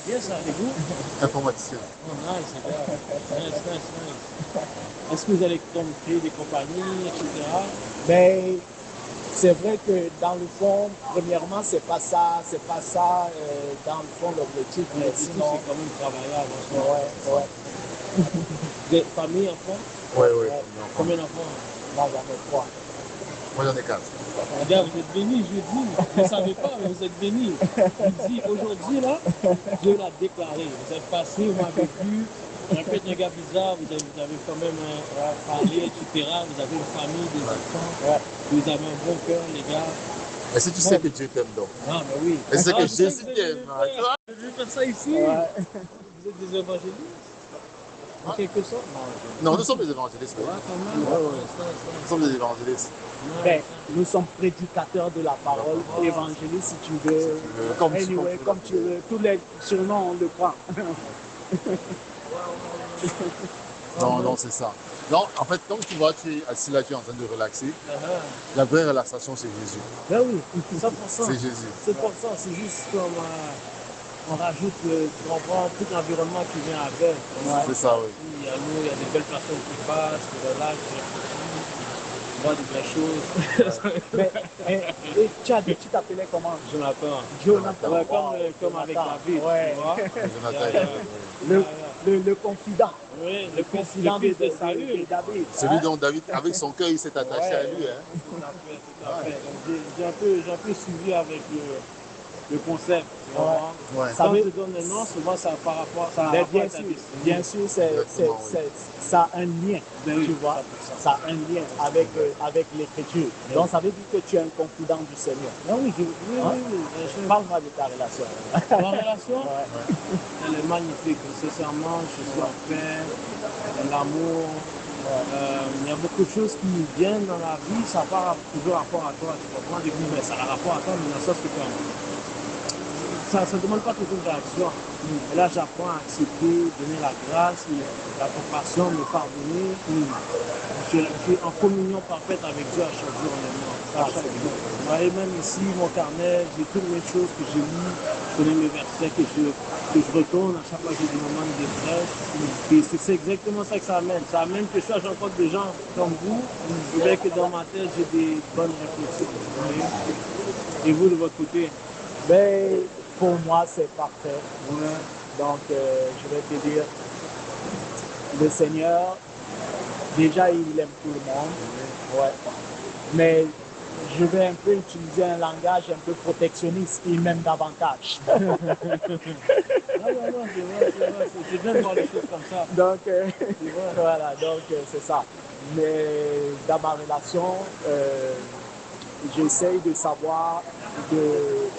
Bien ça, et vous? Informaticien. Oh, nice, les gars. Nice. Est-ce que vous allez comme créer des compagnies, etc.? Mais c'est vrai que dans le fond, premièrement, c'est pas ça, dans le fond l'objectif, mais sinon, c'est quand même travaillable. ouais. Vous êtes famille, enfants? Oui. Combien d'enfants? Moi j'en ai 3. Moi j'en ai 4. Regarde, vous êtes bénis, je dis. Vous ne savez pas, mais vous êtes bénis. Je dis, aujourd'hui, là, Dieu l'a déclaré. Vous êtes passé, vous m'avez vu. Vous êtes un gars bizarre, vous avez quand même parlé, etc. Vous avez une famille, des enfants. Vous avez un bon cœur, les gars. Est-ce que tu sais que Dieu t'aime donc? Ah, mais oui. Est-ce que je sais Jésus vous t'aime? Je vais faire ça ici. Vous êtes des évangélistes? En quelque sorte? Non, nous sommes des évangélistes. Ouais, quand même. Nous sommes des évangélistes. Ben, nous sommes prédicateurs de la parole, évangélistes si tu veux, comme tu veux, tous les surnoms on le prend. Non, c'est ça. Non, en fait, comme tu vois, tu es assis là, tu es en train de relaxer. La vraie relaxation, c'est Jésus. Ben oui, 100%. C'est Jésus. C'est pour ça, c'est juste comme on rajoute, tu comprends, tout l'environnement qui vient avec. C'est ça, oui. Il y a nous, il y a des belles personnes qui passent, qui relaxent, qui voient des belles choses. Et tu t'appelais comment? Jonathan. Ouais, comme avec David. Ouais. Jonathan. Le confident. Oui, Le confident de David. Celui dont David, avec son cœur, il s'est attaché à lui. Hein. Tout à fait. J'ai un peu suivi avec le concept. Ouais. Quand tu donnes un nom, souvent ça par rapport à bien sûr, ça a un lien, tu vois. Ça a un lien avec l'écriture. Donc ça veut dire que tu es un confident du Seigneur. Oui. Parle-moi de ta relation. Ma relation, elle est magnifique. Sincèrement, je suis en paix, l'amour. Il y a beaucoup de choses qui viennent dans la vie, ça n'a pas toujours rapport à toi. Tu comprends, mais ça a rapport à toi, mais dans le sens que ça ne demande pas toujours de réaction. Et là, j'apprends à accepter, donner la grâce, la compassion, me pardonner. Je suis en communion parfaite avec Dieu à chaque jour, à chaque jour. Et même ici, mon carnet, j'ai toutes les choses que je lis, je connais mes versets que je retourne à chaque fois que j'ai des moments de détresse. Et c'est exactement ça que ça amène. Ça amène que je rencontre des gens comme vous, et que dans ma tête, j'ai des bonnes réflexions. Et vous, de votre côté? Ben, pour moi, c'est parfait. Donc, je vais te dire, le Seigneur, déjà, il aime tout le monde. Mais je vais un peu utiliser un langage un peu protectionniste, il m'aime davantage. C'est bien de voir les choses comme ça. Donc, voilà, donc c'est ça. Mais dans ma relation, j'essaye de savoir, de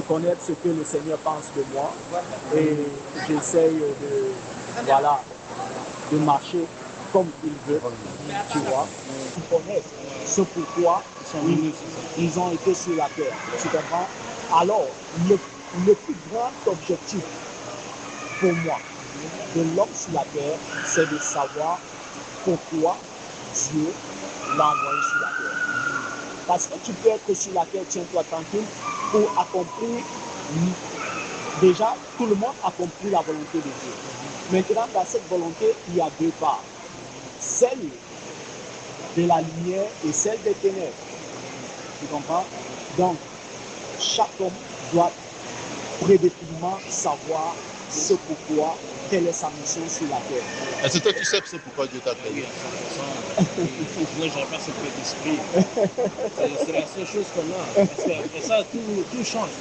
connaître ce que le Seigneur pense de moi et j'essaye de marcher comme il veut, tu vois. Ils connaissent ce pourquoi ils ont été sur la terre, tu comprends? Alors, le plus grand objectif pour moi de l'homme sur la terre, c'est de savoir pourquoi Dieu l'a envoyé sur la terre. Parce que tu peux être sur la terre, tiens-toi tranquille, pour accomplir, déjà, tout le monde accomplit la volonté de Dieu. Maintenant, dans cette volonté, il y a deux parts. Celle de la lumière et celle des ténèbres. Tu comprends? Donc, chaque homme doit prédéfiniment savoir ce pourquoi, quelle est sa mission sur la terre. Est-ce que tu sais pourquoi Dieu t'a créé? Moi, je n'ai pas ce peu d'esprit. C'est la seule chose qu'on a. Parce qu'après ça, tout change.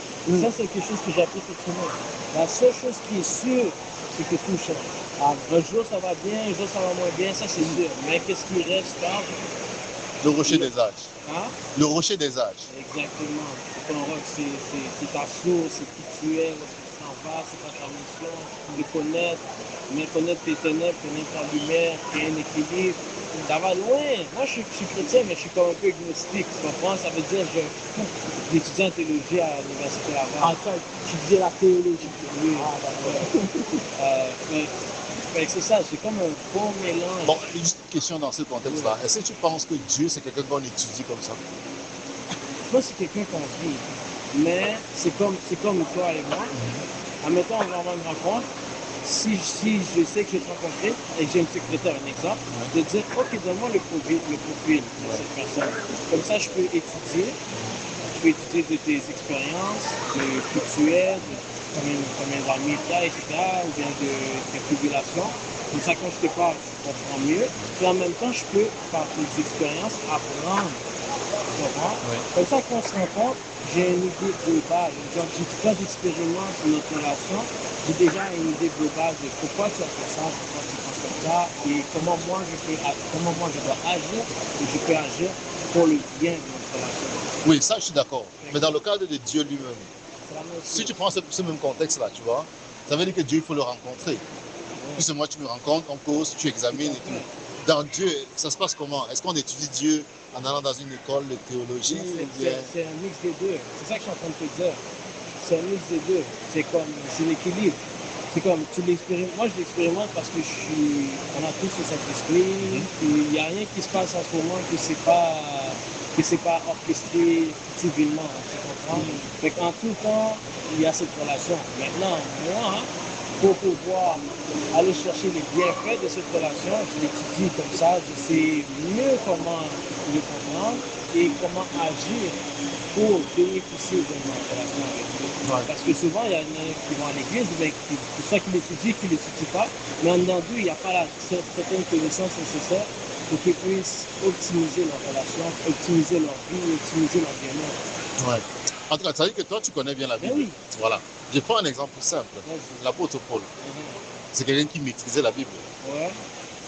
Ça, c'est quelque chose que j'ai appris cette semaine. La seule chose qui est sûre, c'est que tout change. Un jour, ça va bien, un jour, ça va moins bien, ça, c'est sûr. Mais qu'est-ce qui reste là? Le rocher des âges. Le rocher des âges. Exactement. C'est ta source, c'est qui tu es, où tu t'en vas, c'est ta mission, de connaître, mais connaître tes ténèbres, connaître ta lumière, créer un équilibre. Ça va loin. Moi, je suis chrétien, mais je suis comme un peu agnostique. Tu comprends? Ça veut dire que j'étudie en théologie à l'université Laval. Tu disais la théologie. Oui. C'est ça, c'est comme un bon mélange. Bon, juste une question dans ce contexte-là. Est-ce que tu penses que Dieu, c'est quelqu'un qu'on étudie comme ça? Je pense que c'est quelqu'un qu'on vit. Mais c'est comme toi et moi. Tu comprends? Moi, je suis chrétien, mais je suis comme un peu agnostique. Tu comprends? Ça veut dire que j'étudie en théologie à l'université Laval. Mais c'est ça, c'est comme un bon mélange. Bon, c'est quelqu'un qu'on vit. Mais c'est comme toi et moi. Tu comprends? Je suis chrétien, mais je suis comme un peu agnostique. Tu comprends? admettons, on va avoir une rencontre. Si je sais que je vais te rencontrer et que j'ai une secrétaire, un exemple, de dire, OK, donne-moi le profil de cette personne. Comme ça, je peux étudier de tes expériences, de qui tu es, de combien dans le métier, etc., ou bien de tes tribulations. Comme ça, quand je te parle, je comprends mieux. Et en même temps, je peux, par tes expériences, apprendre. Oui. Comme ça, quand on se rencontre, j'ai une idée globale. Genre, j'ai pas d'expérience sur notre relation. J'ai déjà une idée globale de pourquoi tu as fait ça, pourquoi tu penses comme ça, et comment moi je dois agir, et je peux agir pour le bien de notre relation. Oui, ça je suis d'accord. Mais dans le cadre de Dieu lui-même, si tu prends ce même contexte-là, tu vois, ça veut dire que Dieu, il faut le rencontrer. Puis c'est moi, tu me rencontres, on cause, tu examines et tout. Dans Dieu, ça se passe comment? Est-ce qu'on étudie Dieu en allant dans une école de théologie? C'est un mix des deux. C'est ça que je suis en train de te dire. C'est un mix des deux. C'est l'équilibre. C'est comme, tu l'expérimentes. Moi, je l'expérimente parce que on a tous le Saint-Esprit. Il n'y a rien qui se passe en ce moment que c'est pas orchestré civilement. Tu comprends? Fait qu'en tout temps, il y a cette relation. Maintenant, moi, pour pouvoir aller chercher les bienfaits de cette relation, je l'étudie comme ça, je sais mieux comment le comprendre et comment agir pour bénéficier de ma relation avec Dieu. Ouais. Parce que souvent, il y en a qui vont à l'église, c'est ça qui l'étudient, qui ne l'étudient pas, mais en dedans d'eux, il n'y a pas certaine connaissance nécessaire pour qu'ils puissent optimiser leur relation, optimiser leur vie, optimiser leur bien-être. Ouais. En tout cas, ça veut dire que toi, tu connais bien la Bible. Oui. Voilà. Je prends un exemple simple. L'apôtre Paul. C'est quelqu'un qui maîtrisait la Bible. Ouais.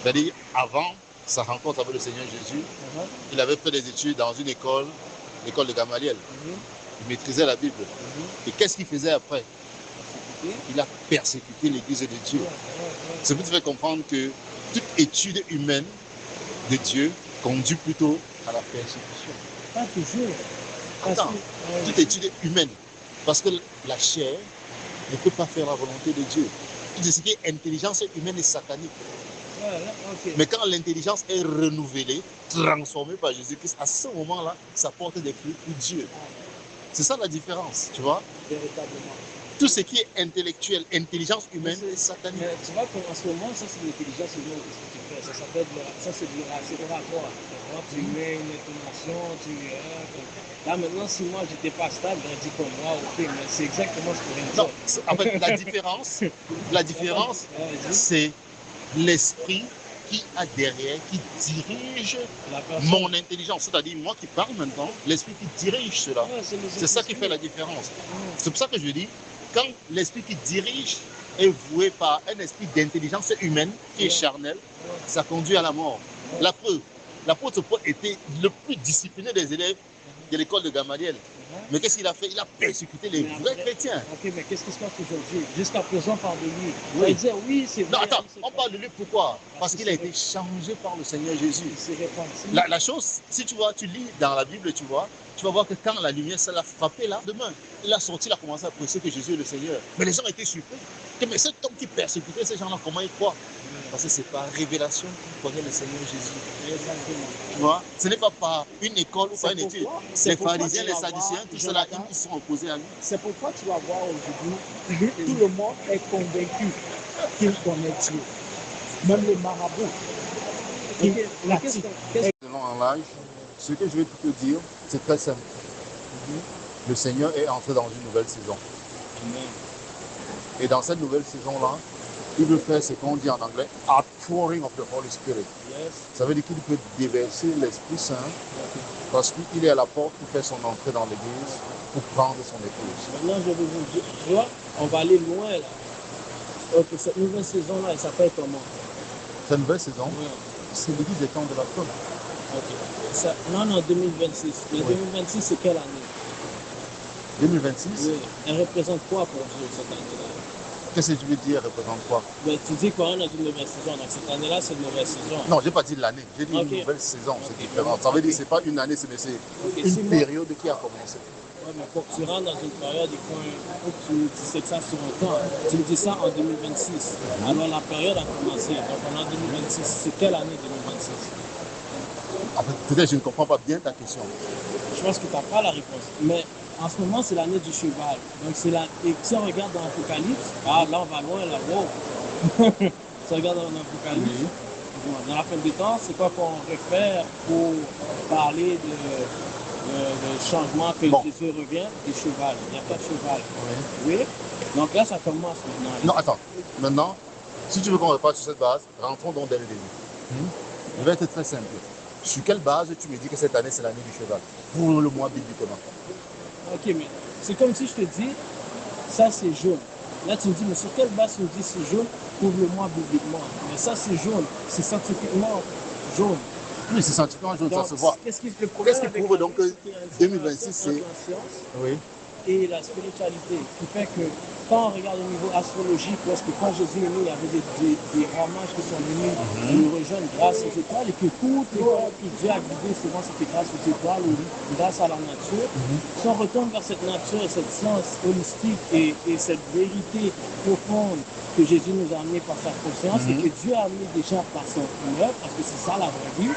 C'est-à-dire, avant sa rencontre avec le Seigneur Jésus, il avait fait des études dans une école, l'école de Gamaliel. Il maîtrisait la Bible. Et qu'est-ce qu'il faisait après? Il a persécuté l'Église de Dieu. Ça peut te faire comprendre que toute étude humaine de Dieu conduit plutôt à la persécution. Pas toujours. Attends, toute étude humaine. Parce que la chair ne peut pas faire la volonté de Dieu. Tout ce qui est intelligence humaine est satanique. Mais quand l'intelligence est renouvelée, transformée par Jésus-Christ, à ce moment-là, ça porte des fruits pour Dieu. C'est ça la différence, tu vois? Véritablement. Tout ce qui est intellectuel, intelligence humaine est satanique. Mais tu vois qu'en ce moment, ça c'est l'intelligence humaine que tu fais. Ça s'appelle c'est oratoire. Tu mets une intonation, là maintenant, si moi j'étais pas stable, j'aurais dit comme moi, ok, mais c'est exactement ce que je viens de dire. En fait, la différence, c'est l'esprit qui a derrière, qui dirige mon intelligence. C'est-à-dire, moi qui parle maintenant, l'esprit qui dirige cela. C'est ça qui fait la différence. C'est pour ça que je dis, quand l'esprit qui dirige est voué par un esprit d'intelligence humaine qui est charnel, ça conduit à la mort. La preuve, l'apôtre Paul était le plus discipliné des élèves de l'école de Gamaliel. Mais qu'est-ce qu'il a fait? Il a persécuté les vrais chrétiens. Ok, mais qu'est-ce qui se passe aujourd'hui? Jusqu'à présent, on parle de lui. Oui. On va dire, oui, c'est vrai. Non, attends, on parle de lui pourquoi? Parce qu'il a été changé par le Seigneur Jésus. La chose, si tu vois, tu lis dans la Bible, tu vas voir que quand la lumière s'est frappée là, demain, il a sorti, il a commencé à prêcher que Jésus est le Seigneur. Mais les gens étaient surpris. Mais cet homme qui persécutait ces gens-là, comment ils croient? Parce que c'est par révélation qu'il connaît le Seigneur Jésus. Tu vois, ce n'est pas par une école ou par une étude. Les pharisiens, les sadducéens, tout cela, ils sont opposés à lui. C'est pourquoi tu vas voir aujourd'hui, tout le monde est convaincu qu'il connaît Dieu. Même les marabouts. Selon en l'âge, ce que je vais te dire, c'est très simple. Le Seigneur est entré dans une nouvelle saison. Et dans cette nouvelle saison-là, il veut faire ce qu'on dit en anglais, outpouring of the Holy Spirit. Ça veut dire qu'il peut déverser l'Esprit Saint parce qu'il est à la porte pour faire son entrée dans l'église, pour prendre son épouse. Maintenant, je vais vous dire, tu vois, on va aller loin là. Ok, cette nouvelle saison-là, elle s'appelle comment? Cette nouvelle saison, c'est l'église des temps de la fin. Ok. Non, 2026. Mais 2026, c'est quelle année? 2026? Oui. Elle représente quoi pour Dieu cette année-là? Qu'est-ce que tu veux dire, représente quoi? Ben, tu dis qu'on est dans une nouvelle saison, donc cette année-là, c'est une nouvelle saison. Non, je n'ai pas dit l'année, j'ai dit une nouvelle saison, c'est différent. Ça veut dire que ce n'est pas une année, c'est une période qui a commencé. Oui, mais pour que tu rentres dans une période, il faut que tu sais ça sur un temps. Tu me dis ça en 2026. Alors la période a commencé, donc on est en 2026. C'est quelle année 2026? En fait, peut-être que je ne comprends pas bien ta question. Je pense que tu n'as pas la réponse. Mais En ce moment, c'est l'année du cheval. Donc, et si on regarde dans l'Apocalypse, là, on va loin, là, wow. Si on regarde dans l'Apocalypse, dans la fin des temps, c'est quoi qu'on réfère pour parler de changement que Jésus revient? Des chevals. Il n'y a pas de cheval. Oui. Donc là, ça commence maintenant. Non, attends. Maintenant, si tu veux qu'on reparte sur cette base, rentrons donc dès le début. Je vais être très simple. Sur quelle base tu me dis que cette année, c'est l'année du cheval? Pour le mois bibliquement. Ok, mais c'est comme si je te dis, ça c'est jaune. Là, tu me dis, mais sur quelle base tu me dis c'est jaune? Pour le mois bibliquement. Mais ça c'est jaune. C'est scientifiquement jaune. Oui, c'est scientifiquement jaune, Donc, ça se voit. Qu'est-ce qui prouve donc que 2026, c'est... Oui. Et la spiritualité, qui fait que quand on regarde au niveau astrologique, parce que quand Jésus est né, il y avait des ramages qui sont venus nous rejoindre grâce aux étoiles, et que toutes les fois que Dieu a guidé souvent c'était grâce aux étoiles ou grâce à la nature. Si on retourne vers cette nature et cette science holistique et cette vérité profonde que Jésus nous a amené par sa conscience et que Dieu a amené déjà par son œuvre, parce que c'est ça la vraie vie,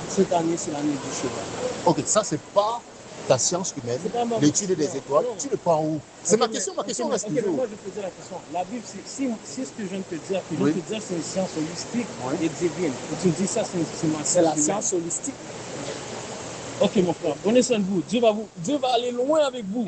cette année c'est l'année du cheval. Ok, ça c'est pas ta science humaine, l'étude des étoiles, tu le prends où? C'est ma question reste toujours. Moi je peux dire la question. La Bible, si ce que je viens de te dire, c'est une science holistique et divine. Et tu me dis ça, c'est la science holistique. Ok mon frère, prenez soin de vous. Dieu va aller loin avec vous.